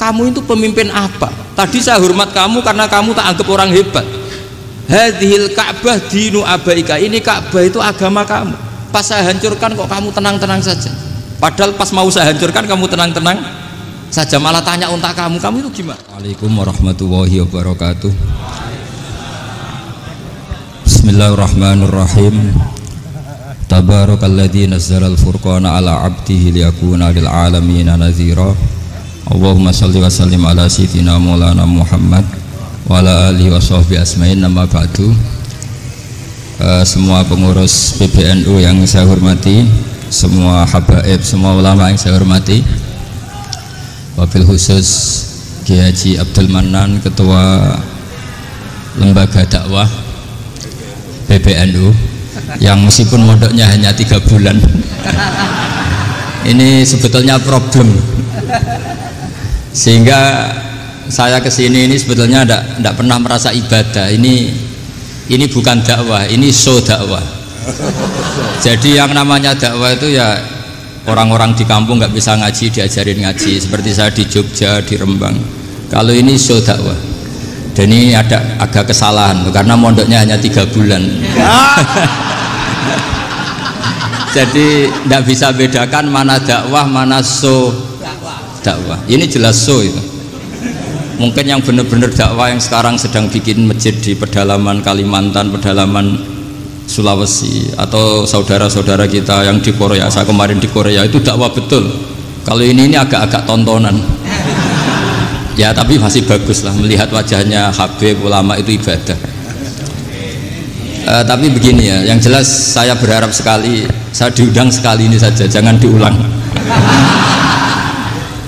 kamu itu pemimpin apa? Tadi saya hormat kamu karena kamu tak anggap orang hebat. Hadhil Ka'bah dinu abaika, ini Ka'bah itu agama kamu. Pas saya hancurkan kok kamu tenang-tenang saja. Padahal pas mau saya hancurkan kamu tenang-tenang saja, malah tanya unta kamu itu gimana? Waalaikumsalam warahmatullahi wabarakatuh. Bismillahirrahmanirrahim. Tabarakalladzi nazzalal furqana ala 'abdihi liyakuna lil 'alamin nadhira. Allahumma shalli wa sallim ala sayyidina Maulana Muhammad wa ala alihi wa sahbihi asma'in. Nama ba'du. Semua pengurus PBNU yang saya hormati, semua habaib, semua ulama yang saya hormati, wabil khusus Kiai Haji Abdul Manan, Ketua Lembaga Dakwah PBNU, yang meskipun mondoknya hanya 3 bulan ini sebetulnya problem, sehingga saya kesini ini sebetulnya tidak pernah merasa ibadah. Ini bukan dakwah, ini show dakwah. Jadi yang namanya dakwah itu ya orang-orang di kampung nggak bisa ngaji diajarin ngaji, seperti saya di Jogja, di Rembang. Kalau ini show dakwah, dan ini ada agak kesalahan karena mondoknya hanya 3 bulan. Jadi tidak bisa bedakan mana dakwah mana show dakwah. Ini jelas show itu. Mungkin yang benar-benar dakwah yang sekarang sedang bikin masjid di pedalaman Kalimantan, pedalaman Sulawesi, atau saudara-saudara kita yang di Korea, saya kemarin di Korea, itu dakwah betul. Kalau ini agak-agak tontonan. Ya tapi masih bagus lah melihat wajahnya Habib, ulama itu ibadah. Tapi begini ya, yang jelas saya berharap sekali, saya diundang sekali ini saja, jangan diulang.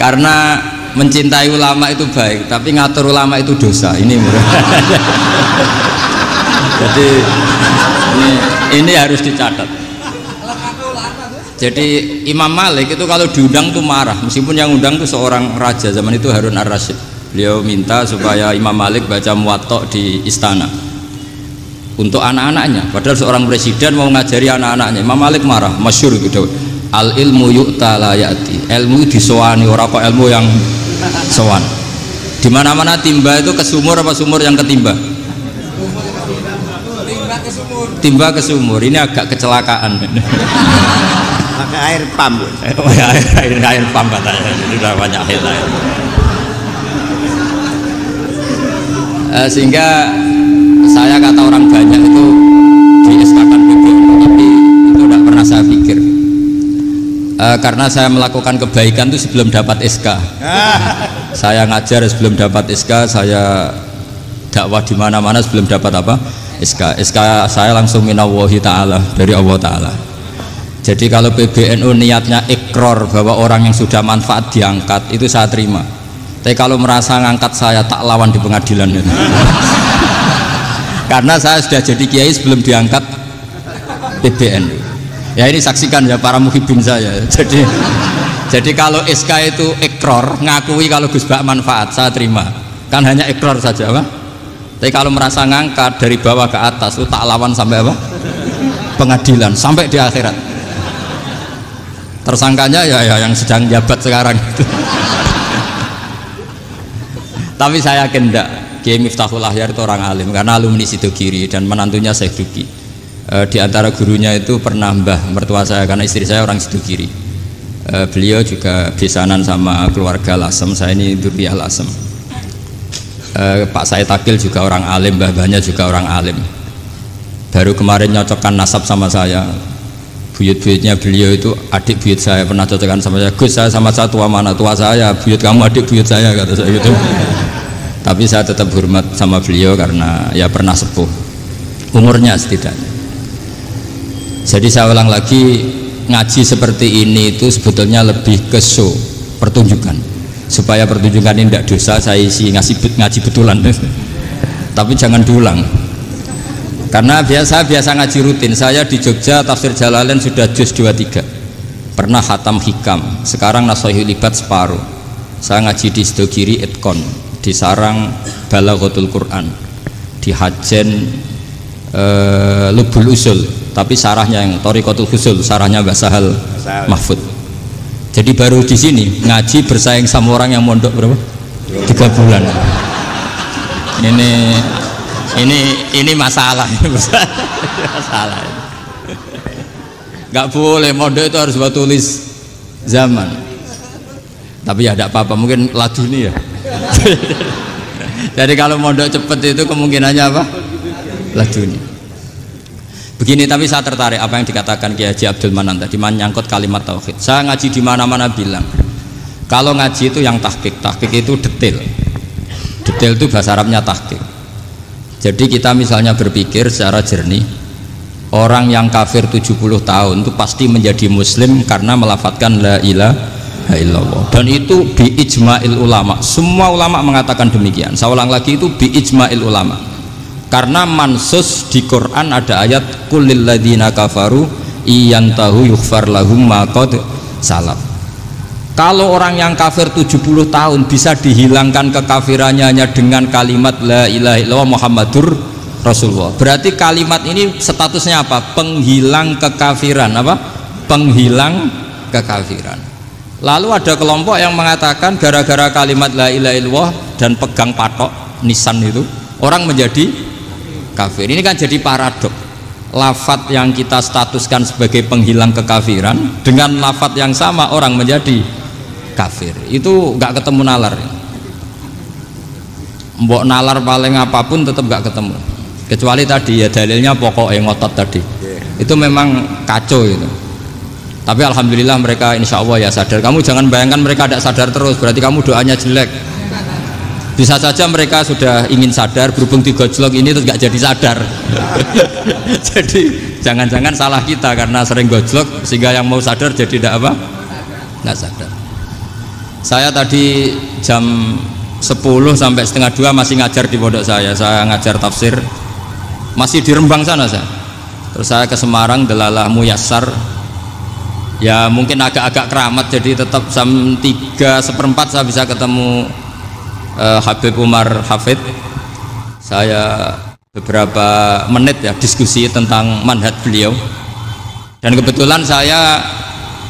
Karena mencintai ulama itu baik, tapi ngatur ulama itu dosa. Ini jadi ini harus dicatat. Jadi Imam Malik itu kalau diundang tuh marah, meskipun yang undang tuh seorang raja zaman itu, Harun ar-Rasyid. Beliau minta supaya Imam Malik baca Muwatta di istana untuk anak-anaknya, padahal seorang presiden mau ngajari anak-anaknya. Imam Malik marah, masyhur gitu, al ilmu yu'ta la ya'ti, ilmu disowani, ora kok ilmu yang sowan. Di mana-mana timba itu ke sumur apa sumur yang ketimba? Timba ke sumur. Ini agak kecelakaan. Pakai air pam. Air pam katanya. Sudah banyak air. Sehingga saya kata orang banyak itu di SK-kan PBNU, tapi itu tidak pernah saya pikir. Karena saya melakukan kebaikan itu sebelum dapat SK. Saya ngajar sebelum dapat SK, saya dakwah di mana-mana sebelum dapat apa? SK. SK saya langsung minallahi ta'ala, dari Allah Ta'ala. Jadi kalau PBNU niatnya ikror bahwa orang yang sudah manfaat diangkat, itu saya terima. Tapi kalau merasa ngangkat saya, tak lawan di pengadilan. Karena saya sudah jadi kiai sebelum diangkat PBNU. Ya ini saksikan ya para muhibin saya. Jadi kalau SK itu ikror, ngakui kalau Gus Bak manfaat, saya terima. Kan hanya ikror saja, Pak. Tapi kalau merasa ngangkat dari bawah ke atas, itu tak lawan sampai apa? Pengadilan, sampai di akhirat. Tersangkanya ya yang sedang jabat sekarang. Tapi saya yakin enggak, Kiai Miftahul Ahyar itu orang alim, karena alumni Sidogiri dan menantunya Syekh Duki. Di antara gurunya itu pernah mbah mertua saya, karena istri saya orang Sidogiri. Beliau juga besanan sama keluarga Lasem, saya ini Durriyah Lasem. Pak Said Akil juga orang alim, mbah-mbahnya juga orang alim. Baru kemarin nyocokkan nasab sama saya. Buyut-buyutnya beliau itu adik buyut saya, pernah cocokkan sama saya. Gus, saya sama saya tua mana? Tua saya, buyut kamu adik buyut saya, kata saya gitu. Tapi saya tetap hormat sama beliau karena ya pernah sepuh umurnya setidaknya. Jadi saya ulang lagi, ngaji seperti ini itu sebetulnya lebih ke show, pertunjukan, supaya pertunjukan ini tidak dosa. Saya isi ngaji betulan tapi jangan diulang, karena biasa ngaji rutin. Saya di Jogja tafsir Jalalain sudah juz 23, pernah khatam hikam, sekarang Nashihul Ibad separuh. Saya ngaji di Sidogiri Itkon, di Sarang Balaghatul Quran, di Hajen Lubul Usul, tapi sarahnya yang Thariqatul Husul, sarahnya Mbah Sahal Mahfud. Jadi baru di sini ngaji bersaing sama orang yang mondok berapa? 3 bulan. Ini masalah ini masalah. Nggak boleh mondok itu harus buat tulis zaman. Tapi ya tidak apa-apa, mungkin laduni ya. Jadi kalau mondok cepet itu kemungkinannya apa? Laduni. Begini, tapi saya tertarik apa yang dikatakan Kiai Haji Abdul Manan tadi menyangkut kalimat tauhid. Saya ngaji di mana-mana bilang, kalau ngaji itu yang tahqiq itu detail. Detail itu bahasa Arabnya tahqiq. Jadi kita misalnya berpikir secara jernih, orang yang kafir 70 tahun itu pasti menjadi muslim karena melafadzkan la ilaha illallah. Dan itu bi ijma'il ulama. Semua ulama mengatakan demikian. Saya ulang lagi, itu bi ijma'il ulama. Karena mansus di Quran ada ayat qul lil ladzina kafaru iyantahu yughfar lahum ma qad salaf. Kalau orang yang kafir 70 tahun bisa dihilangkan kekafirannya hanya dengan kalimat la ilaha illallah Muhammadur Rasulullah. Berarti kalimat ini statusnya apa? Penghilang kekafiran, apa? Penghilang kekafiran. Lalu ada kelompok yang mengatakan gara-gara kalimat la ilaha illallah dan pegang patok nisan itu orang menjadi kafir. Ini kan jadi paradok. Lafadz yang kita statuskan sebagai penghilang kekafiran dengan lafadz yang sama orang menjadi kafir. Itu nggak ketemu nalar. Mbok nalar paling apapun tetap nggak ketemu. Kecuali tadi ya dalilnya pokoknya ngotot tadi. Itu memang kacau itu. Tapi alhamdulillah mereka insya Allah ya sadar. Kamu jangan bayangkan mereka tidak sadar terus, berarti kamu doanya jelek. Bisa saja mereka sudah ingin sadar, berhubung digojlok ini terus nggak jadi sadar. Jadi jangan-jangan salah kita karena sering gojlok sehingga yang mau sadar jadi tidak apa? Nggak sadar. Saya tadi jam 10 sampai setengah 2 masih ngajar di pondok saya ngajar tafsir masih di Rembang sana saya. Terus saya ke Semarang Delalah Muyassar. Ya mungkin agak-agak keramat, jadi tetap jam 3:4 saya bisa ketemu Habib Umar Hafid. Saya beberapa menit ya diskusi tentang manhaj beliau, dan kebetulan saya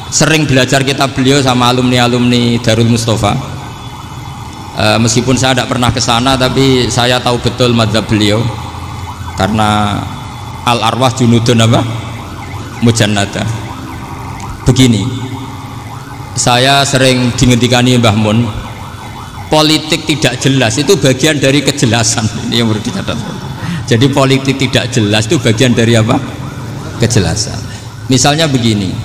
sering belajar kitab beliau sama alumni-alumni Darul Mustafa. Meskipun saya tidak pernah ke sana, tapi saya tahu betul mazhab beliau karena al arwah junudun apa? Mujannada. Begini, saya sering dingendikani Mbah Mun, politik tidak jelas itu bagian dari kejelasan. Ini yang perlu dicatat. Jadi politik tidak jelas itu bagian dari apa? Kejelasan. Misalnya begini,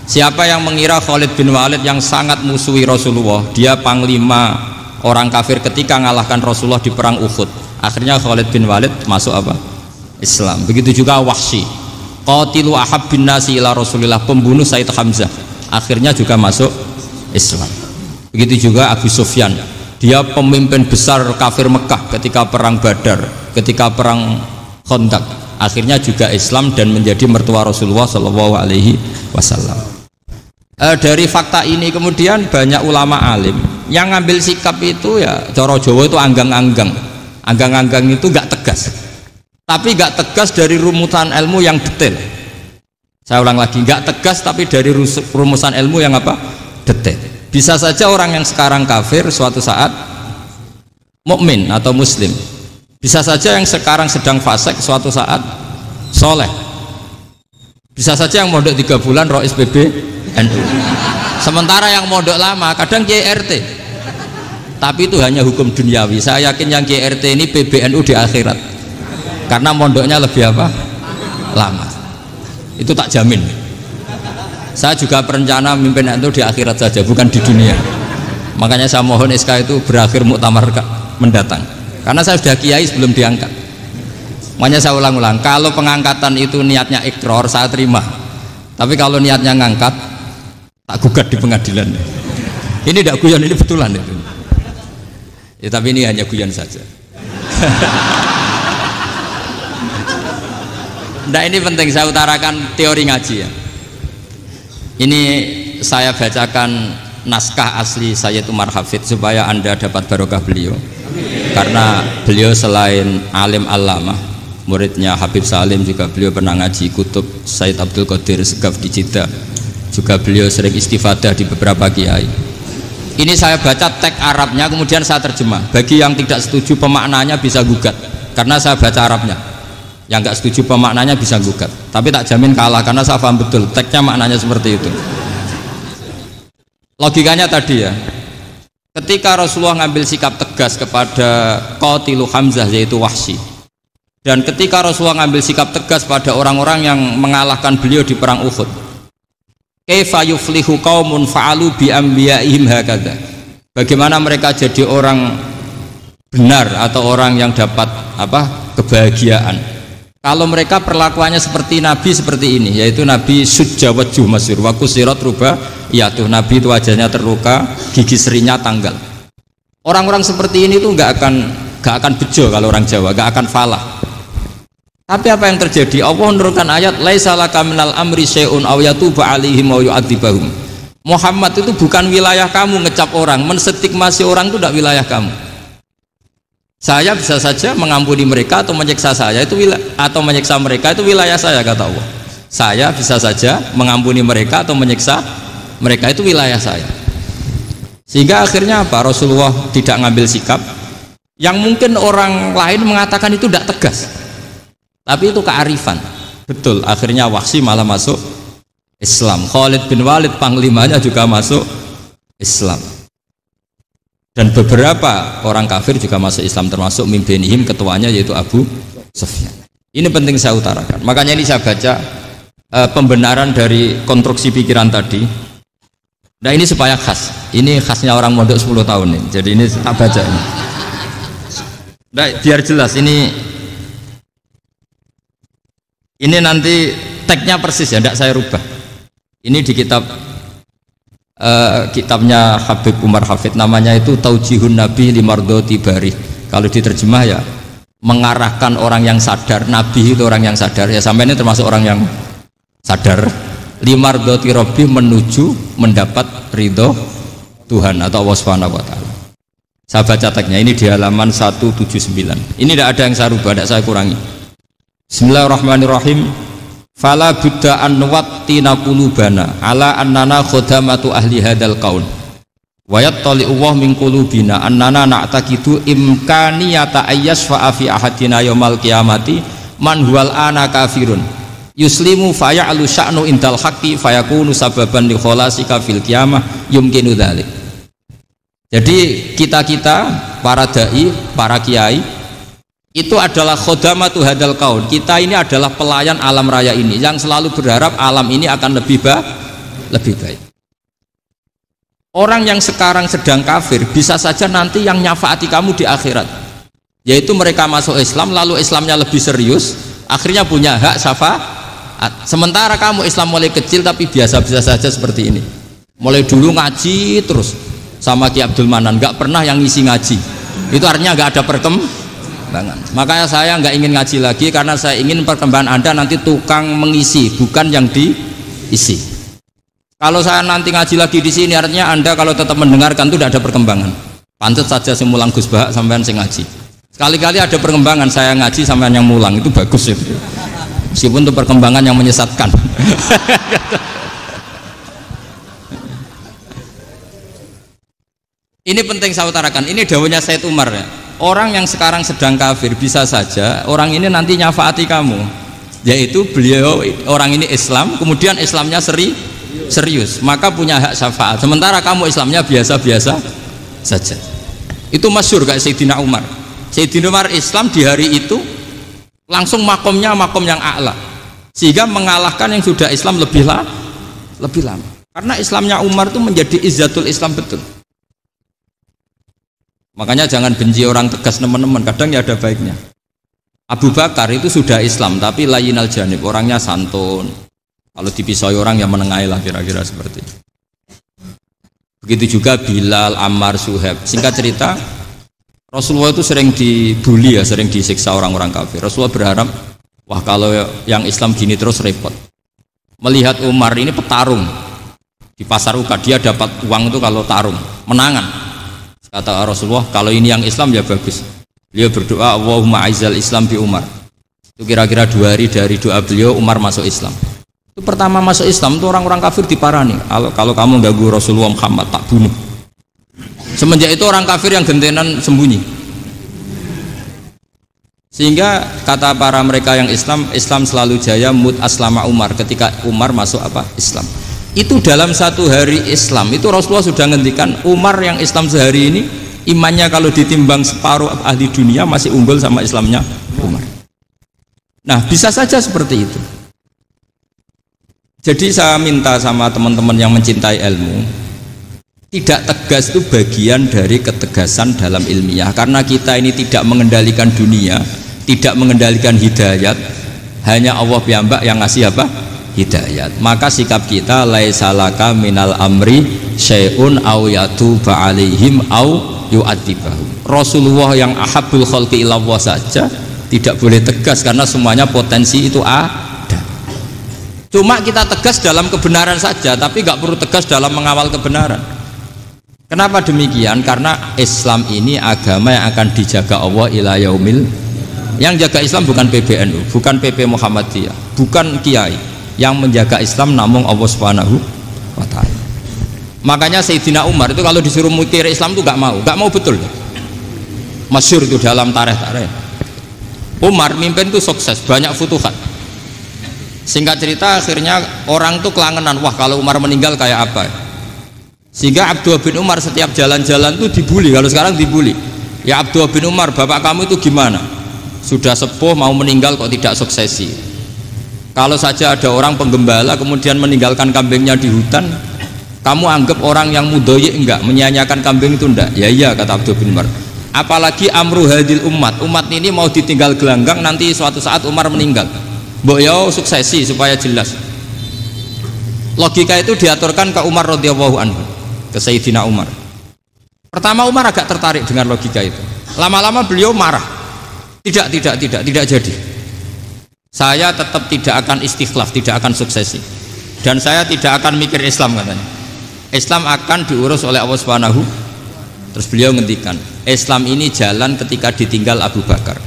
siapa yang mengira Khalid bin Walid yang sangat musuhi Rasulullah, dia panglima orang kafir ketika ngalahkan Rasulullah di perang Uhud, akhirnya Khalid bin Walid masuk apa? Islam. Begitu juga Wahsy, qatilu ahabbin nasi ila Rasulillah, pembunuh Sayyid Hamzah, akhirnya juga masuk Islam. Begitu juga Abu Sufyan, dia pemimpin besar kafir Mekah ketika perang Badar, ketika perang Khandaq, akhirnya juga Islam dan menjadi mertua Rasulullah Shallallahu Alaihi Wasallam. Dari fakta ini kemudian banyak ulama alim yang ngambil sikap itu ya coro Jawa itu anggang-anggang. Anggang-anggang itu gak tegas, tapi gak tegas dari rumusan ilmu yang detail. Saya ulang lagi, gak tegas tapi dari rumusan ilmu yang apa? Detail. Bisa saja orang yang sekarang kafir suatu saat mukmin atau muslim. Bisa saja yang sekarang sedang fasik suatu saat soleh. Bisa saja yang mondok 3 bulan rois PBNU. Sementara yang mondok lama kadang Kiai RT. Tapi itu hanya hukum duniawi. Saya yakin yang Kiai RT ini PBNU di akhirat. Karena mondoknya lebih apa? Lama. Itu tak jamin. Saya juga berencana memimpin itu di akhirat saja, bukan di dunia. Makanya saya mohon SK itu berakhir muktamar mendatang. Karena saya sudah kiai sebelum diangkat. Makanya saya ulang-ulang, kalau pengangkatan itu niatnya ikrar, saya terima. Tapi kalau niatnya ngangkat, tak gugat di pengadilan. Ini tidak guyon, ini betulan itu. Ya, tapi ini hanya guyon saja. Nah, ini penting saya utarakan teori ngaji ya. Ini saya bacakan naskah asli Sayyid Umar Hafid supaya Anda dapat barokah beliau. Karena beliau selain alim allamah, muridnya Habib Salim, juga beliau pernah ngaji kutub Sayyid Abdul Qadir Segaf di Jeddah. Juga beliau sering istifadah di beberapa kiai. Ini saya baca teks Arabnya, kemudian saya terjemah. Bagi yang tidak setuju pemaknanya bisa gugat, karena saya baca Arabnya. Yang nggak setuju pemaknanya bisa gugat. Tapi tak jamin kalah, karena saya paham betul teksnya maknanya seperti itu. Logikanya tadi ya, ketika Rasulullah ngambil sikap tegas kepada Qatilu Hamzah yaitu Wahsy, dan ketika Rasulullah ngambil sikap tegas pada orang-orang yang mengalahkan beliau di perang Uhud, kaifa yuflihu qaumun fa'alu bi anbiya'ihim hakadha, bagaimana mereka jadi orang benar atau orang yang dapat kebahagiaan kalau mereka perlakuannya seperti Nabi seperti ini, yaitu Nabi sujja wajhu masyhur wa kusirat ruba, yaitu Nabi itu wajahnya terluka, gigi serinya tanggal. Orang-orang seperti ini tuh nggak akan bejo kalau orang Jawa, nggak akan falah. Tapi apa yang terjadi? Allah menurunkan ayat laisa laka minal amri syai'un aw yatuba 'alaihim aw yu'adzibahum. Muhammad itu bukan wilayah kamu ngecap orang, menstigmasi orang itu tidak wilayah kamu. Saya bisa saja mengampuni mereka atau menyiksa saya itu atau menyiksa mereka itu wilayah saya, kata Allah. Saya bisa saja mengampuni mereka atau menyiksa mereka itu wilayah saya. Sehingga akhirnya apa? Rasulullah tidak ngambil sikap yang mungkin orang lain mengatakan itu tidak tegas. Tapi itu kearifan. Betul, akhirnya Wahsy malah masuk Islam. Khalid bin Walid panglimanya juga masuk Islam. Dan beberapa orang kafir juga masuk Islam, termasuk mimpinihim, ketuanya yaitu Abu Sufyan. Ini penting saya utarakan. Makanya ini saya baca pembenaran dari konstruksi pikiran tadi. Nah ini supaya khas. Ini khasnya orang mondok 10 tahun nih. Jadi ini tak baca ini. Nah, biar jelas ini nanti tagnya persis ya, tidak saya rubah. Ini di kitabnya Habib Umar Hafid, namanya itu Taujihun Nabi Limardoti Bari. Kalau diterjemah ya mengarahkan orang yang sadar. Nabi itu orang yang sadar ya, sampai ini termasuk orang yang sadar. Limardoti Robbi, menuju mendapat ridho Tuhan atau Allah Subhanahu wa Ta'ala. Saya baca tagnya ini di halaman 179. Ini tidak ada yang saya rubah, tidak saya kurangi. Bismillahirrahmanirrahim. Fala budda an nuwattina qulubana ala annana khadamatu ahli hadzal qaul wa yattali'u wa min qulubina annana na'taqidu imkaniyata ayyasfa fi ahadina yaumal qiyamati man huwal ana kafirun yuslimu faya'lu sya'nu indal haqqi fayakunu sababan li khalasika fil qiyamah yumkinu dzalik. Jadi kita para dai, para kiai itu adalah khodamatu hadal kaun. Kita ini adalah pelayan alam raya ini yang selalu berharap alam ini akan lebih baik. Orang yang sekarang sedang kafir bisa saja nanti yang nyafaati kamu di akhirat, yaitu mereka masuk Islam lalu Islamnya lebih serius, akhirnya punya hak syafaat. Sementara kamu Islam mulai kecil tapi biasa-biasa saja seperti ini, mulai dulu ngaji terus sama Ki Abdul Manan, nggak pernah yang ngisi ngaji, itu artinya nggak ada perkembangan. Makanya saya nggak ingin ngaji lagi, karena saya ingin perkembangan Anda nanti tukang mengisi, bukan yang diisi. Kalau saya nanti ngaji lagi di sini, artinya Anda kalau tetap mendengarkan itu tidak ada perkembangan. Pantas saja saya mulang Gus Bahak sampean sing ngaji. Sekali-kali ada perkembangan, saya ngaji sampean yang mulang, itu bagus itu. Meskipun itu perkembangan yang menyesatkan. Ini penting saya utarakan. Ini dawuhnya Said Umar ya. Orang yang sekarang sedang kafir bisa saja orang ini nanti nyafaati kamu, yaitu beliau orang ini Islam, kemudian Islamnya serius, maka punya hak syafaat. Sementara kamu Islamnya biasa-biasa saja. Itu masyhur kayak Sayyidina Umar. Sayyidina Umar Islam di hari itu langsung makomnya makom yang a'la, sehingga mengalahkan yang sudah Islam lebih lama. Karena Islamnya Umar itu menjadi izzatul Islam betul. Makanya jangan benci orang tegas teman-teman, kadang ya ada baiknya. Abu Bakar itu sudah Islam tapi layinal janib, orangnya santun. Kalau dipisai orang yang menengahi lah, kira-kira seperti itu. Begitu juga Bilal, Ammar, Suhaib. Singkat cerita, Rasulullah itu sering dibully ya, sering disiksa orang-orang kafir. Rasulullah berharap, wah kalau yang Islam gini terus repot. Melihat Umar ini petarung di pasar Uka, dia dapat uang itu kalau tarung, menangan. Kata Rasulullah, kalau ini yang Islam ya bagus. Beliau berdoa, Allahumma aizal Islam bi Umar. Itu kira-kira 2 hari dari doa beliau, Umar masuk Islam. Itu pertama masuk Islam itu orang-orang kafir diparani. Kalau kamu ganggu Rasulullah Muhammad tak bunuh. Semenjak itu orang kafir yang gentenan sembunyi. Sehingga kata para mereka yang Islam selalu jaya mut aslama Umar, ketika Umar masuk apa? Islam. Itu dalam satu hari Islam itu Rasulullah sudah ngendikan Umar yang Islam sehari ini imannya kalau ditimbang separuh ahli dunia masih unggul sama Islamnya Umar. Nah, bisa saja seperti itu. Jadi saya minta sama teman-teman yang mencintai ilmu, tidak tegas itu bagian dari ketegasan dalam ilmiah, karena kita ini tidak mengendalikan dunia, tidak mengendalikan hidayat, hanya Allah piyambak yang ngasih apa? Hidayat. Maka sikap kita laisalaka minal amri syai'un aw yatuba alaihim aw yu'adzibahum. Rasulullah yang ahabbul khalqi ilallah saja tidak boleh tegas karena semuanya potensi itu ada. Cuma kita tegas dalam kebenaran saja, tapi nggak perlu tegas dalam mengawal kebenaran. Kenapa demikian? Karena Islam ini agama yang akan dijaga Allah ila yaumil. Yang jaga Islam bukan PBNU, bukan PP Muhammadiyah, bukan kiai. Yang menjaga Islam namun Allah Subhanahu wa ta'ala. Makanya Sayyidina Umar itu kalau disuruh mikir Islam itu nggak mau betul. Masyhur itu dalam tarikh-tarikh. Umar mimpin itu sukses, banyak futuhat. Singkat cerita akhirnya orang tuh kelangenan, wah kalau Umar meninggal kayak apa? Sehingga Abdullah bin Umar setiap jalan-jalan tuh dibully. Kalau sekarang dibully, ya Abdullah bin Umar, bapak kamu itu gimana? Sudah sepuh mau meninggal kok tidak suksesi. Kalau saja ada orang penggembala kemudian meninggalkan kambingnya di hutan, kamu anggap orang yang mudoyik enggak, menyanyiakan kambing itu enggak? Ya iya, kata Abdullah bin Umar. Apalagi amru hadil umat ini mau ditinggal gelanggang, nanti suatu saat Umar meninggal. Mbok yo suksesi supaya jelas. Logika itu diaturkan ke Umar radhiyallahu anhu, ke Sayyidina Umar. Pertama Umar agak tertarik dengan logika itu. Lama-lama beliau marah. Tidak jadi. Saya tetap tidak akan istikhlaf, tidak akan suksesi. Dan saya tidak akan mikir Islam, katanya. Islam akan diurus oleh Allah Subhanahu. Terus beliau ngendikan, Islam ini jalan ketika ditinggal Abu Bakar.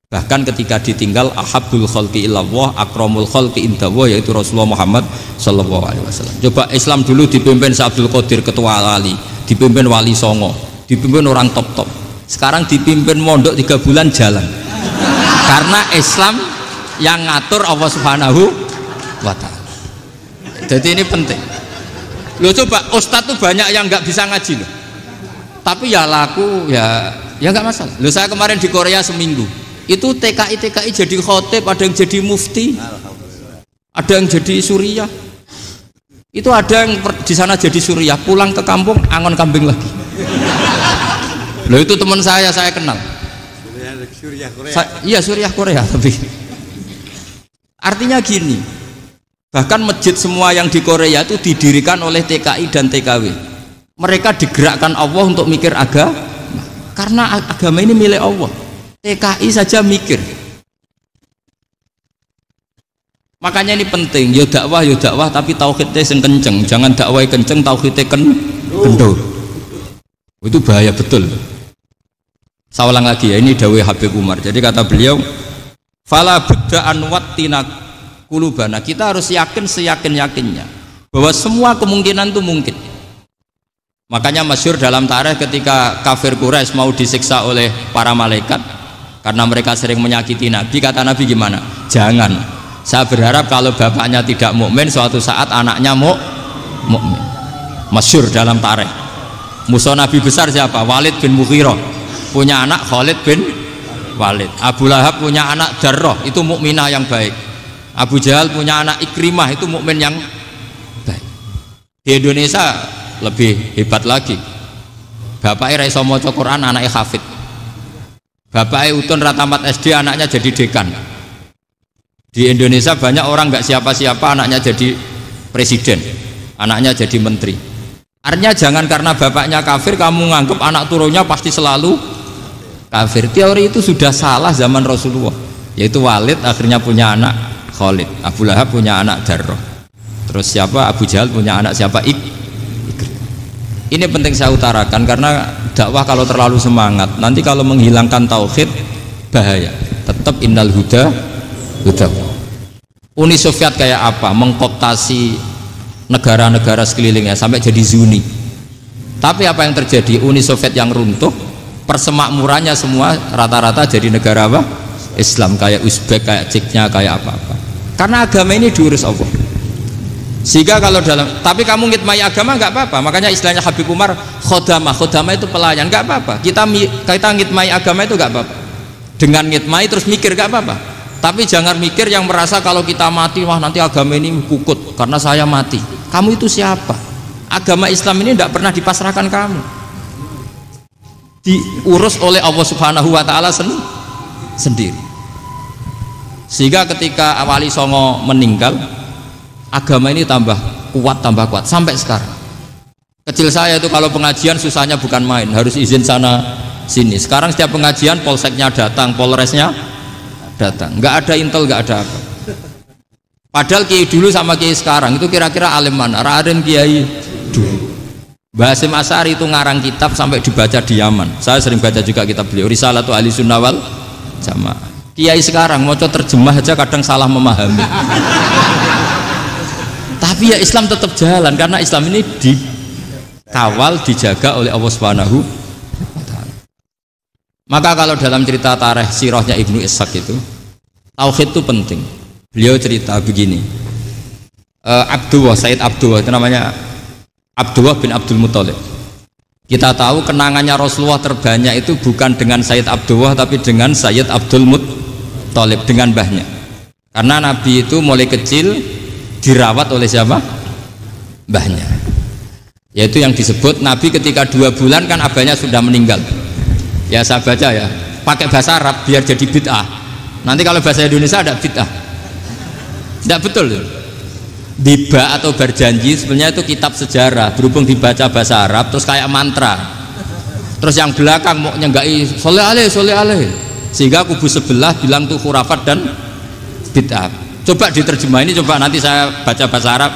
Bahkan ketika ditinggal ahabbul khalqi ilallah akramul khalqi indallah, yaitu Rasulullah Muhammad sallallahu alaihi wasallam. Coba Islam dulu dipimpin Abdul Qadir ketua wali, dipimpin Wali Songo, dipimpin orang top-top. Sekarang dipimpin mondok 3 bulan jalan. Karena Islam yang ngatur Allah Subhanahu wa ta'ala. Jadi ini penting. Loh coba ustadz tuh banyak yang nggak bisa ngaji loh. Tapi ya laku ya nggak masalah. Loh saya kemarin di Korea seminggu. Itu TKI jadi khotib, ada yang jadi mufti, ada yang jadi suriah. Itu ada yang di sana jadi suriah, pulang ke kampung angon kambing lagi. Loh itu teman saya kenal. Suriah Korea. Iya suriah Korea tapi. Artinya gini, bahkan masjid semua yang di Korea itu didirikan oleh TKI dan TKW. Mereka digerakkan Allah untuk mikir agama, karena agama ini milik Allah. TKI saja mikir. Makanya ini penting, yo dakwah tapi tauhidnya sing kenceng, jangan dakwah kenceng tauhidnya kendor. Itu bahaya betul. Saya ulang lagi ya, ini dawuh Habib Umar. Jadi kata beliau, fala budda an wattina kulubana, kita harus yakin seyakin-yakinnya bahwa semua kemungkinan itu mungkin. Makanya masyhur dalam tarikh ketika kafir Quraisy mau disiksa oleh para malaikat karena mereka sering menyakiti Nabi, kata Nabi gimana? Jangan. Saya berharap kalau bapaknya tidak mukmin, suatu saat anaknya mukmin. Masyhur dalam tarikh. Musuh Nabi besar siapa? Walid bin Mughirah. Punya anak Khalid bin Walid. Abu Lahab punya anak Darrah, itu mukminah yang baik. Abu Jahal punya anak Ikrimah, itu mukmin yang baik. Di Indonesia lebih hebat lagi. Bapaknya ra iso maca Quran, anaknya hafid. Bapaknya utun ratamat SD, anaknya jadi dekan. Di Indonesia banyak orang nggak siapa-siapa, anaknya jadi presiden, anaknya jadi menteri. Artinya jangan karena bapaknya kafir kamu nganggap anak turunnya pasti selalu kafir. Teori itu sudah salah zaman Rasulullah. Yaitu Walid akhirnya punya anak Khalid, Abu Lahab punya anak Darrah, terus siapa? Abu Jahal punya anak siapa? Ini penting saya utarakan karena dakwah kalau terlalu semangat nanti kalau menghilangkan tauhid bahaya. Tetap innal huda. Uni Soviet kayak apa? Mengkooptasi negara-negara sekelilingnya sampai jadi Zuni. Tapi apa yang terjadi? Uni Soviet yang runtuh, persemakmurannya semua rata-rata jadi negara apa? Islam, kayak Uzbek, kayak Ceknya, kayak apa-apa. Karena agama ini diurus Allah. Sehingga kalau tapi kamu ngitmai agama nggak apa-apa. Makanya istilahnya Habib Umar, khodamah itu pelayan, nggak apa-apa. Kita ngitmai agama itu nggak apa-apa. Dengan ngitmai terus mikir nggak apa-apa. Tapi jangan mikir yang merasa kalau kita mati, wah nanti agama ini kukut karena saya mati. Kamu itu siapa? Agama Islam ini tidak pernah dipasrahkan kamu. Diurus oleh Allah Subhanahu wa Ta'ala sendiri. Sehingga ketika Wali Songo meninggal, agama ini tambah kuat sampai sekarang. Kecil saya itu kalau pengajian susahnya bukan main, harus izin sana sini. Sekarang setiap pengajian polseknya datang, polresnya datang, nggak ada intel, nggak ada apa. Padahal kiai dulu sama kiai sekarang itu kira-kira alim mana? Raden kiai dulu. Mbah Hasyim Asy'ari itu ngarang kitab sampai dibaca di Yaman. Saya sering baca juga kitab beliau, Risalatu Ahli Sunnah wal Jamaah. Kiai sekarang mau terjemah aja kadang salah memahami. Tapi ya Islam tetap jalan karena Islam ini dikawal, dijaga oleh Allah Subhanahu wa Ta'ala. Maka kalau dalam cerita tarikh sirahnya Ibnu Ishaq itu, tauhid itu penting. Beliau cerita begini, Sayyid Abdullah itu namanya Abdullah bin Abdul Muthalib. Kita tahu kenangannya Rasulullah terbanyak itu bukan dengan Sayyid Abdullah tapi dengan Sayyid Abdul Muthalib, dengan mbahnya. Karena Nabi itu mulai kecil dirawat oleh siapa? Mbahnya. Yaitu yang disebut Nabi ketika 2 bulan kan abahnya sudah meninggal. Ya saya baca ya, pakai bahasa Arab biar jadi bid'ah. Nanti kalau bahasa Indonesia ada bid'ah. Tidak betul. Diba atau berjanji sebenarnya itu kitab sejarah, berhubung dibaca bahasa Arab terus kayak mantra. Terus yang belakang mau nyenggai soleh aleh, sehingga kubu sebelah bilang tuh khurafat dan bid'ah. Coba diterjemah ini, coba nanti saya baca bahasa Arab.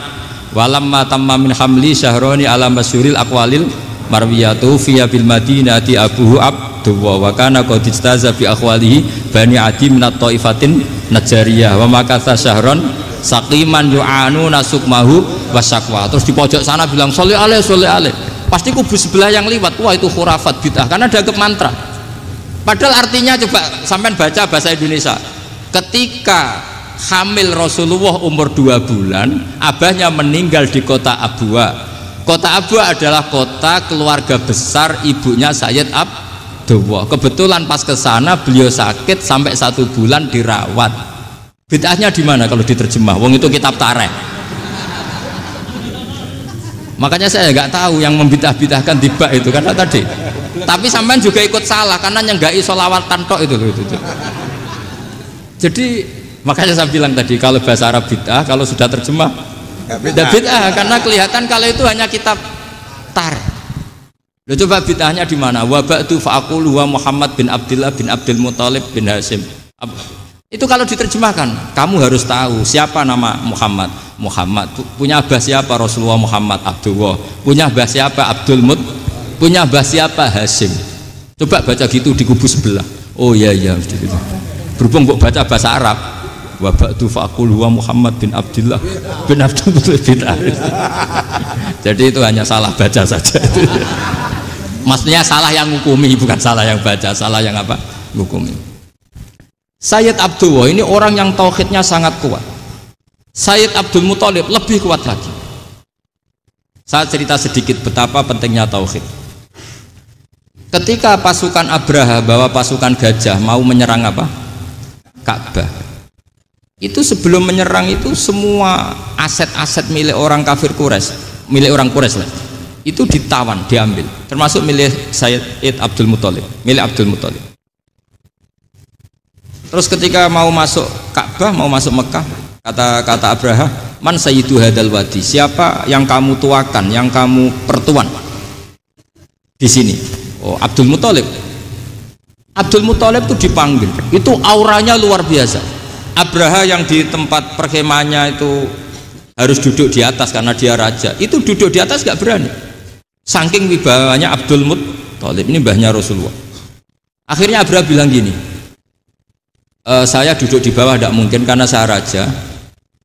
Walamma tamma min hamli syahroni ala masyuril aqwalil marwiyatu fiya bil madinati abuhu abdullah wa kana qad istaza bi akhwalihi bani adi min at-taifatin najariyah wa makatha syahron saqiman yu'anu nasukmahu wasyakwa. Terus di pojok sana bilang soleh aleh, pasti kubu sebelah yang liwat, wah itu khurafat bid'ah karena dianggap mantra. Padahal artinya coba sampean baca bahasa Indonesia, ketika hamil Rasulullah umur 2 bulan, abahnya meninggal di kota Abwa. Kota Abwa adalah kota keluarga besar ibunya Sayyid Abdullah. Kebetulan pas ke sana beliau sakit sampai 1 bulan dirawat. Bid'ahnya di mana kalau diterjemah? Wong itu kitab tarikh. Makanya saya nggak tahu yang membidah-bidahkan tiba itu karena tadi. Tapi sampean juga ikut salah karena nyenggai sholawatan tok itu. Jadi makanya saya bilang tadi kalau bahasa Arab bid'ah, kalau sudah terjemah bid'ah karena kelihatan kalau itu hanya kitab tarikh. Loh, coba bid'ahnya di mana? Wa ba'du fa'aqulu wa Muhammad bin Abdullah bin Abdul Muthalib bin Hasyim. Itu kalau diterjemahkan, kamu harus tahu siapa nama Muhammad. Muhammad punya abah siapa? Rasulullah Muhammad Abdullah. Punya abah siapa? Abdul Mut. Punya abah siapa? Hasyim. Coba baca gitu di kubu sebelah. Oh iya gitu. Berhubung kok baca bahasa Arab. Wa ba'du fa'aqulu wa Muhammad bin Abdullah bin Abdul Muthalib bin Hasyim. Jadi itu hanya salah baca saja. Maksudnya salah yang ngukumi, bukan salah yang baca, salah yang apa? Ngukumi. Sayyid Abdullah ini orang yang tauhidnya sangat kuat. Sayyid Abdul Muthalib lebih kuat lagi. Saya cerita sedikit betapa pentingnya tauhid. Ketika pasukan Abraha bawa pasukan gajah mau menyerang apa? Ka'bah. Itu sebelum menyerang itu semua aset-aset milik orang kafir Quraisy, milik orang Quraisy lah. Itu ditawan, diambil, termasuk milik Sayyid Abdul Muthalib, milik Abdul Muthalib. Terus ketika mau masuk Ka'bah, mau masuk Mekah, kata Abraha, man sayyidu hadal wadi, siapa yang kamu tuakan, yang kamu pertuan di sini? Oh, Abdul Muthalib. Abdul Muthalib itu dipanggil, itu auranya luar biasa. Abraha yang di tempat perkemahannya itu harus duduk di atas karena dia raja, itu duduk di atas gak berani, saking wibawanya Abdul Muthalib, ini mbahnya Rasulullah. Akhirnya Abraha bilang gini, saya duduk di bawah tidak mungkin karena saya raja,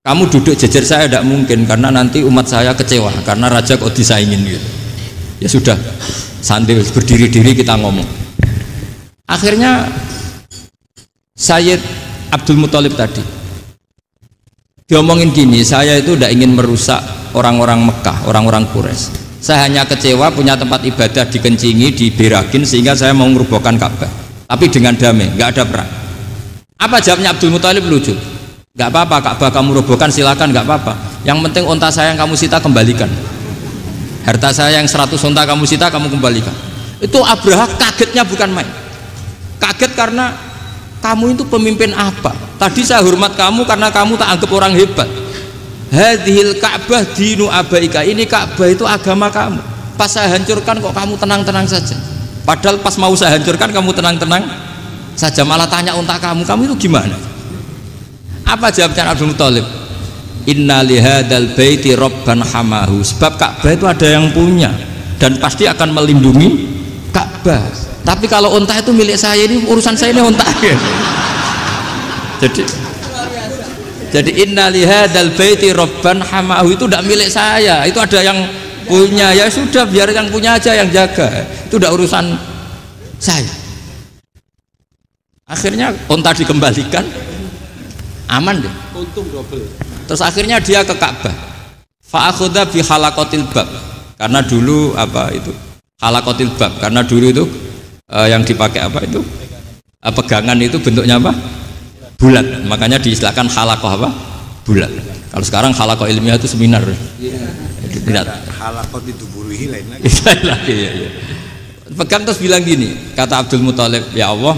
kamu duduk jejer saya tidak mungkin karena nanti umat saya kecewa karena raja kok disaingin gitu. Ya sudah, sambil berdiri-diri kita ngomong. Akhirnya Sayyid Abdul Muthalib tadi diomongin gini, saya itu tidak ingin merusak orang-orang Mekah, orang-orang Quraisy. Saya hanya kecewa punya tempat ibadah dikencingi, diberakin sehingga saya mau merubuhkan Ka'bah. Tapi dengan damai, nggak ada perang. Apa jawabnya Abdul Muthalib? Lucu. Nggak apa-apa, Ka'bah kamu robohkan silakan, nggak apa-apa. Yang penting onta saya yang kamu sita kembalikan. Harta saya yang 100 onta kamu sita kamu kembalikan. Itu Abraha kagetnya bukan main. Kaget karena kamu itu pemimpin apa? Tadi saya hormat kamu karena kamu tak anggap orang hebat. Hadhil Ka'bah dinu abaika, ini Ka'bah itu agama kamu. Pas saya hancurkan kok kamu tenang-tenang saja. Padahal pas mau saya hancurkan kamu tenang-tenang saja, malah tanya unta kamu itu gimana? Apa jawabnya Abdul Muthalib? Inna lihadal baiti robban hamahu, sebab Ka'bah itu ada yang punya dan pasti akan melindungi Ka'bah. Tapi kalau unta itu milik saya, ini urusan saya, ini unta. Jadi inna lihadal baiti robban hamahu itu tidak milik saya, itu ada yang punya. Ya sudah, biar yang punya aja yang jaga, itu tidak urusan saya. Akhirnya unta dikembalikan, aman deh, untung double. Terus akhirnya dia ke Ka'bah, fa'akhudha bi halaqatil bab, karena dulu apa itu halaqatil bab, karena dulu itu yang dipakai apa itu pegangan itu bentuknya apa, bulat, makanya diistilahkan halaqah apa, bulat. Kalau sekarang halaqah ilmiah itu seminar. Halaqah dituburuhi lain lagi. Ya. Pegang terus bilang gini, kata Abdul Muthalib, ya Allah,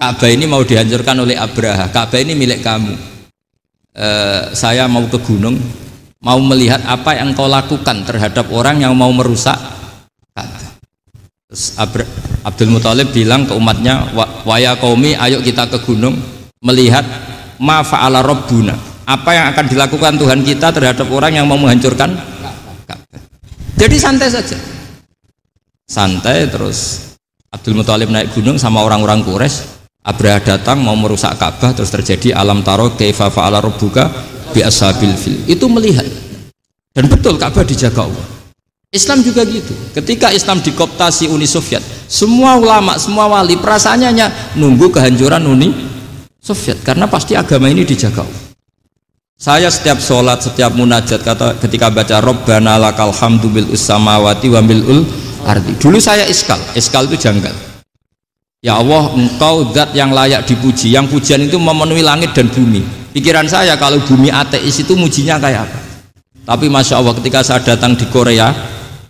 Ka'bah ini mau dihancurkan oleh Abraha, Ka'bah ini milik kamu. Saya mau ke gunung, mau melihat apa yang kau lakukan terhadap orang yang mau merusak Ka'bah. Terus Abdul Muthalib bilang ke umatnya, wa ya qaumi, ayo kita ke gunung melihat ma fa'ala rabbuna, apa yang akan dilakukan Tuhan kita terhadap orang yang mau menghancurkan Ka'bah. Jadi santai saja, santai. Terus Abdul Muthalib naik gunung sama orang-orang Quraisy. Abraha datang mau merusak Ka'bah, terus terjadi alam taro kaifa fa'ala rabbuka bi ashabil fil. Itu melihat, dan betul Ka'bah dijaga Allah. Islam juga gitu. Ketika Islam dikooptasi Uni Soviet, semua ulama, semua wali perasaannya hanya nunggu kehancuran Uni Soviet, karena pasti agama ini dijaga Allah. Saya setiap sholat, setiap munajat, kata ketika baca Rabbana lakal hamdu bil samawati wa mil'ul ardi. Dulu saya iskal itu janggal. Ya Allah, engkau zat yang layak dipuji, yang pujian itu memenuhi langit dan bumi. Pikiran saya kalau bumi ateis itu mujinya kayak apa? Tapi Masya Allah, ketika saya datang di Korea,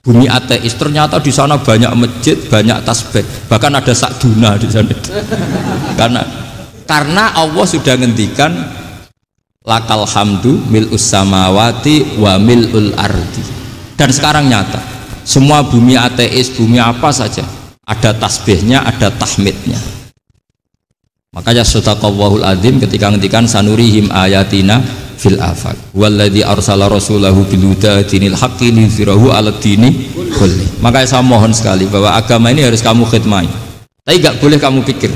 bumi ateis, ternyata di sana banyak masjid, banyak tasbih, bahkan ada sakduna di sana. Karena Allah sudah ngendikan lakal hamdu mil'us samawati wa mil'ul ardi. Dan sekarang nyata, semua bumi ateis, bumi apa saja, ada tasbihnya, ada tahmidnya. Makanya sadaqallahul adzim ketika ngendikan sanurihim ayatina fil afaq walladzi arsala rasulahu bil huda dinil haqqi liyuzhirahu 'alad dini kulli. Makanya saya mohon sekali bahwa agama ini harus kamu khidmah. Tapi enggak boleh kamu pikir.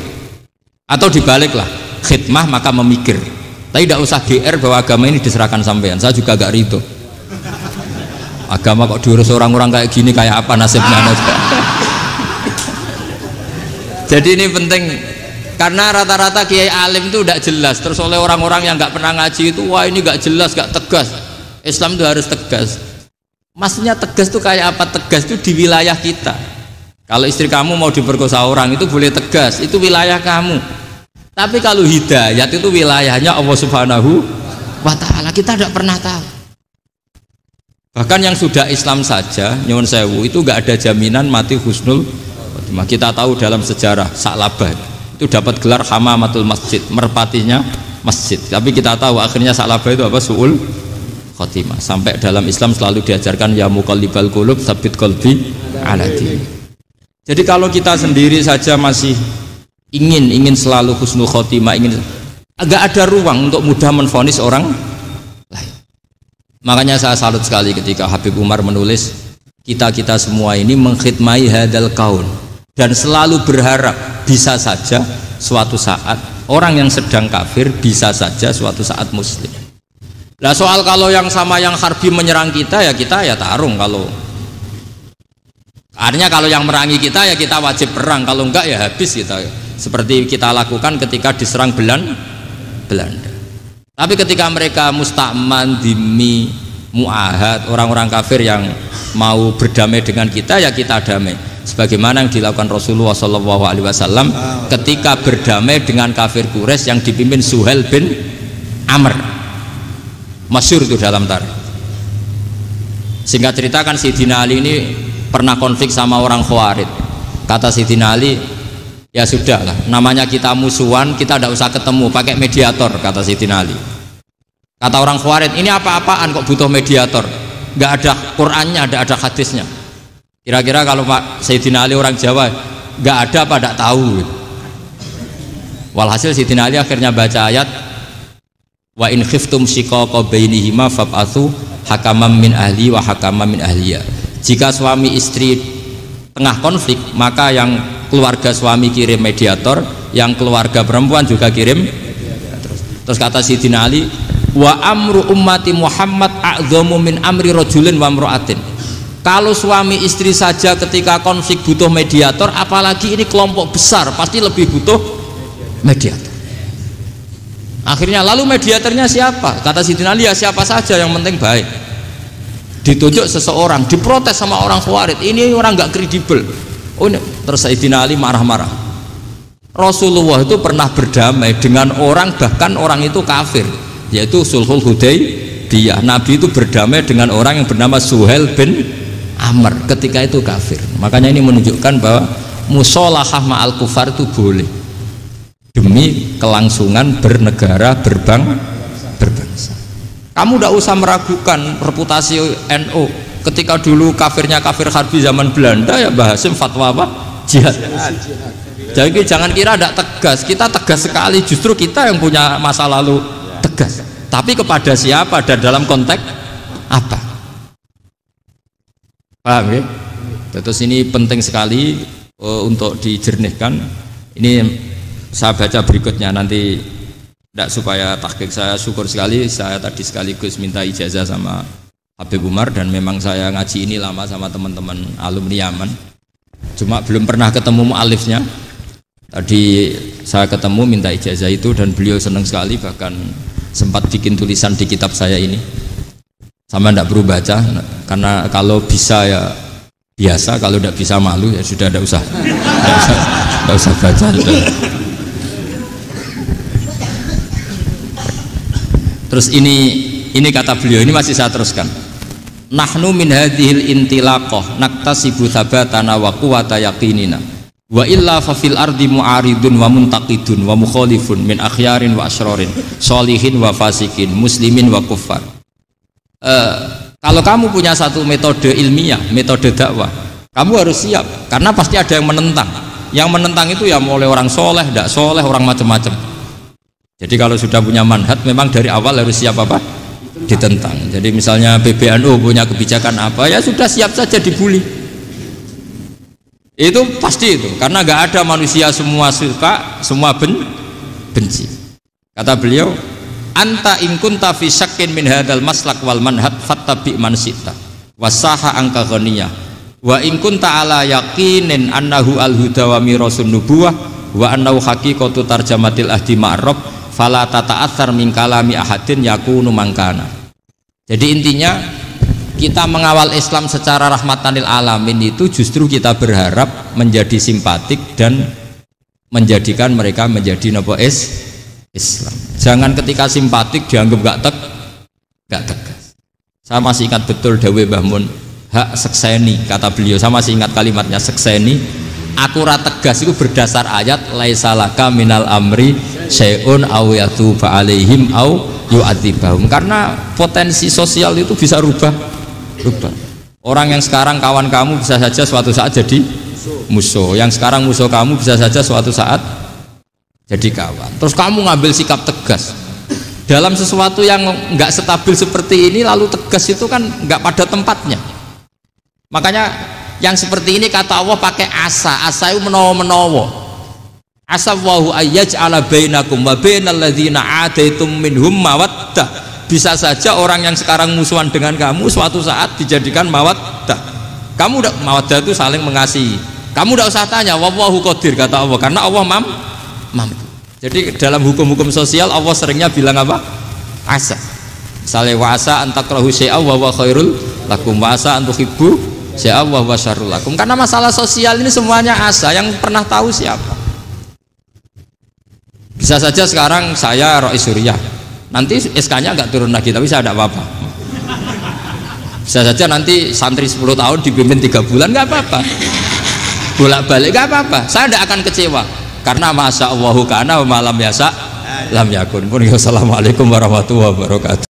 Atau dibaliklah, khidmah maka memikir. Tapi tidak usah GR bahwa agama ini diserahkan sampean. Saya juga enggak ridho. Agama kok diurus orang-orang kayak gini, kayak apa nasibnya? Jadi ini penting, karena rata-rata kiai alim itu tidak jelas. Terus oleh orang-orang yang nggak pernah ngaji itu, wah ini nggak jelas, nggak tegas. Islam itu harus tegas. Maksudnya tegas itu kayak apa? Tegas itu di wilayah kita. Kalau istri kamu mau diperkosa orang itu boleh tegas, itu wilayah kamu. Tapi kalau hidayat itu wilayahnya Allah Subhanahu wa Ta'ala, kita tidak pernah tahu. Bahkan yang sudah Islam saja, nyuwun sewu, itu nggak ada jaminan mati husnul. Kita tahu dalam sejarah Sa'labah itu dapat gelar hamamatul masjid, merpatinya masjid. Tapi kita tahu akhirnya Sa'labah itu apa? Su'ul khotimah. Sampai dalam Islam selalu diajarkan ya muqallibal qulub tsabbit qalbi ala din. Jadi kalau kita sendiri saja masih ingin selalu husnul khotimah, agak ada ruang untuk mudah menvonis orang lain. Makanya saya salut sekali ketika Habib Umar menulis kita semua ini mengkhidmai hadal kaun, dan selalu berharap bisa saja suatu saat orang yang sedang kafir bisa saja suatu saat muslim. Nah soal kalau yang sama yang harbi menyerang kita ya tarung. Kalau Artinya kalau yang merangi kita ya kita wajib perang, kalau enggak ya habis kita. Seperti kita lakukan ketika diserang Belanda. Tapi ketika mereka musta'man, dhimmi, mu'ahad, orang-orang kafir yang mau berdamai dengan kita ya kita damai. Sebagaimana yang dilakukan Rasulullah SAW ketika berdamai dengan kafir Quraisy yang dipimpin Suhail bin Amr. Masyhur itu dalam tarikh. Singkat cerita kan Sayyidina Ali ini pernah konflik sama orang Khawarij. Kata Sayyidina Ali, ya sudah lah, namanya kita musuhan, kita tidak usah ketemu, pakai mediator, kata Sayyidina Ali. Kata orang Khawarij, ini apa-apaan kok butuh mediator, nggak ada Qur'annya, ada hadisnya. Kira-kira kalau Pak Sayyidina Ali orang Jawa, nggak ada apa tidak tahu. Walhasil Sayyidina Ali akhirnya baca ayat, wa in khiftum shiqaqa bainihima fab'atsu hakaman min ahli wa hakaman min ahliya. Jika suami istri tengah konflik, maka yang keluarga suami kirim mediator, yang keluarga perempuan juga kirim. Terus kata Sayyidina Ali, wa amru ummati Muhammad a'dhamu min amri rajulin wa imra'atin. Kalau suami istri saja ketika konflik butuh mediator, apalagi ini kelompok besar pasti lebih butuh mediator. Akhirnya lalu mediatornya siapa? Kata Sayyidina Ali, ya siapa saja yang penting baik. Ditunjuk seseorang, diprotes sama orang Khawarij, ini orang nggak kredibel. Oh, terus Sayyidina Ali marah-marah. Rasulullah itu pernah berdamai dengan orang, bahkan orang itu kafir, yaitu Sulhul Hudaybiyah. Nabi itu berdamai dengan orang yang bernama Suhail bin Amr ketika itu kafir. Makanya ini menunjukkan bahwa musolahah ma'al kufar itu boleh demi kelangsungan bernegara, berbangsa. Kamu tidak usah meragukan reputasi NU. Ketika dulu kafirnya kafir harbi zaman Belanda, ya Mbah Hasim fatwa apa? Jihad. Jadi jangan kira tidak tegas, kita tegas sekali, justru kita yang punya masa lalu tegas. Tapi kepada siapa dan dalam konteks apa? Paham ya? Terus ini penting sekali untuk dijernihkan. Ini saya baca berikutnya nanti, tidak supaya tahqiq. Saya syukur sekali, saya tadi sekaligus minta ijazah sama Habib Umar, dan memang saya ngaji ini lama sama teman-teman alumni Yaman, cuma belum pernah ketemu mu'alifnya. Tadi saya ketemu minta ijazah itu dan beliau senang sekali, bahkan sempat bikin tulisan di kitab saya ini. Sama tidak perlu baca, karena kalau bisa ya biasa, kalau tidak bisa malu ya sudah, tidak usah baca sudah. Terus ini kata beliau, ini masih saya teruskan. Nahnu min hadhil intilaqah naktasibu thabatana wa quwwata yaqinina wa illa fa fil ardi mu'aridun wa muntaqidun wa mukhalifun min akhyarin wa asyrarin sholihin wa fasikin muslimin wa kuffar. Kalau kamu punya satu metode ilmiah, metode dakwah, kamu harus siap, karena pasti ada yang menentang. Yang menentang itu ya mulai orang soleh, tidak soleh, orang macam-macam. Jadi kalau sudah punya manhaj, memang dari awal harus siap apa? Ditentang. Jadi misalnya PBNU punya kebijakan apa, ya sudah siap saja dibully. Itu pasti itu, karena nggak ada manusia semua suka, semua benci. Kata beliau, anta in kunta fi syakkin min hadzal maslak wal manhaj fattabi man syi'ta wasaha angka ghaniyah wa in kunta ala yaqinin annahu al huda wa mirasun nubuwah wa annahu haqiqatu tarjamatil ahdi ma'rab fala tata'athar min kalami ahadin yakunu mangkana. Jadi intinya kita mengawal Islam secara rahmatanil alamin itu justru kita berharap menjadi simpatik dan menjadikan mereka menjadi Islam. Jangan ketika simpatik dianggap gak tegas. Saya masih ingat betul dawuh Mbah Mun, hak sekseni, kata beliau, saya masih ingat kalimatnya, sekseni aku ra tegas itu berdasar ayat laisalaka minal amri syai'un aw yatuba alaihim aw yu'adzibahum, karena potensi sosial itu bisa rubah. Orang yang sekarang kawan kamu bisa saja suatu saat jadi musuh, yang sekarang musuh kamu bisa saja suatu saat jadi kawan. Terus kamu ngambil sikap tegas dalam sesuatu yang nggak stabil seperti ini, lalu tegas itu kan nggak pada tempatnya. Makanya yang seperti ini kata Allah pakai asa itu menawa-menawa. Asa wahu ayyaj'ala bainakum wa bainal ladzina ataitum minhum mawaddah. Bisa saja orang yang sekarang musuhan dengan kamu suatu saat dijadikan mawaddah. Kamu udah mawaddah itu saling mengasihi. Kamu udah usah tanya, wallahu qadir kata Allah, karena Allah mampu. Jadi dalam hukum-hukum sosial Allah seringnya bilang apa? Asa. Misalnya wa asa an takrahu syai'a wa huwa khairul lakum, wa asa an tuhibbu syai'a wa huwa syarrul lakum. Karena masalah sosial ini semuanya asa, yang pernah tahu siapa? Bisa saja sekarang saya Rois Suriah, nanti SK-nya nggak turun lagi, tapi saya tidak apa-apa. Bisa saja nanti santri 10 tahun dipimpin 3 bulan, nggak apa-apa. Bolak-balik nggak apa-apa, saya tidak akan kecewa. Karena masya Allahu kana wa malam yasa lam yakun. Assalamualaikum warahmatullahi wabarakatuh.